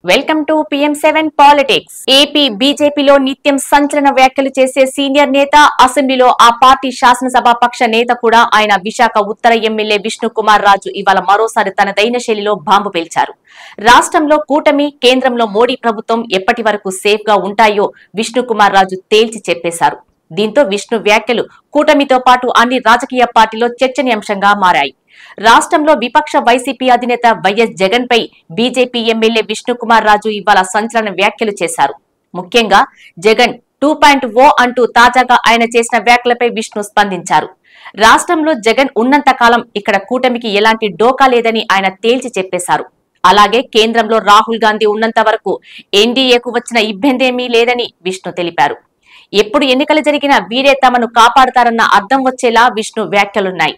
Welcome to PM7 politics. AP బీజేపీలో నిత్యం సంచలన వ్యాఖ్యలు చేసే సీనియర్ నేత, అసెంబ్లీలో ఆ పార్టీ శాసనసభ పక్ష నేత కూడా ఆయన విశాఖ ఉత్తర ఎమ్మెల్యే విష్ణు కుమార్ రాజు ఇవాళ మరోసారి తనదైన శైలిలో బాంబు పేల్చారు. రాష్ట్రంలో కూటమి, కేంద్రంలో మోడీ ప్రభుత్వం ఎప్పటి వరకు సేఫ్ గా ఉంటాయో విష్ణు కుమార్ రాజు తేల్చి చెప్పేశారు. దీంతో విష్ణు వ్యాఖ్యలు కూటమితో పాటు అన్ని రాజకీయ పార్టీలో చర్చనీయాంశంగా మారాయి. రాష్ట్రంలో విపక్ష వైసీపీ అధినేత వైఎస్ జగన్ పై బీజేపీ ఎమ్మెల్యే విష్ణు కుమార్ రాజు ఇవాళ సంచలన వ్యాఖ్యలు చేశారు. ముఖ్యంగా జగన్ 2.0 అంటూ తాజాగా ఆయన చేసిన వ్యాఖ్యలపై విష్ణు స్పందించారు. రాష్ట్రంలో జగన్ ఉన్నంత కాలం ఇక్కడ కూటమికి ఎలాంటి డోకా లేదని ఆయన తేల్చి చెప్పేశారు. అలాగే కేంద్రంలో రాహుల్ గాంధీ ఉన్నంత వరకు ఎన్డీఏకు వచ్చిన ఇబ్బందేమీ లేదని విష్ణు తెలిపారు. ఎప్పుడు ఎన్నికలు జరిగినా వీరే తమను కాపాడతారన్న అర్థం వచ్చేలా విష్ణు వ్యాఖ్యలున్నాయి.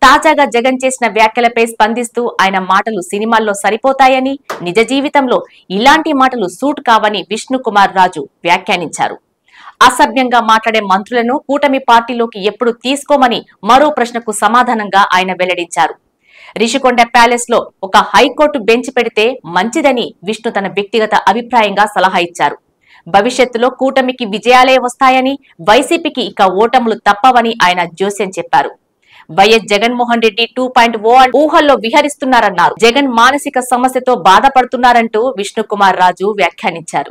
తాజాగా జగన్ చేసిన వ్యాఖ్యలపై స్పందిస్తూ ఆయన మాటలు సినిమాల్లో సరిపోతాయని, నిజ జీవితంలో ఇలాంటి మాటలు సూట్ కావని విష్ణు కుమార్ రాజు వ్యాఖ్యానించారు. అసభ్యంగా మాట్లాడే మంత్రులను కూటమి పార్టీలోకి ఎప్పుడు తీసుకోమని మరో ప్రశ్నకు సమాధానంగా ఆయన వెల్లడించారు. రిషికొండ ప్యాలెస్ లో ఒక హైకోర్టు బెంచ్ పెడితే మంచిదని విష్ణు తన వ్యక్తిగత అభిప్రాయంగా సలహా ఇచ్చారు. భవిష్యత్తులో కూటమికి విజయాలే వస్తాయని, వైసీపీకి ఇక ఓటములు తప్పవని ఆయన జోస్యం చెప్పారు. వైఎస్ జగన్మోహన్ రెడ్డి 2.0 ఊహల్లో విహరిస్తున్నారన్నారు. జగన్ మానసిక సమస్యతో బాధపడుతున్నారంటూ విష్ణు కుమార్ రాజు వ్యాఖ్యానించారు.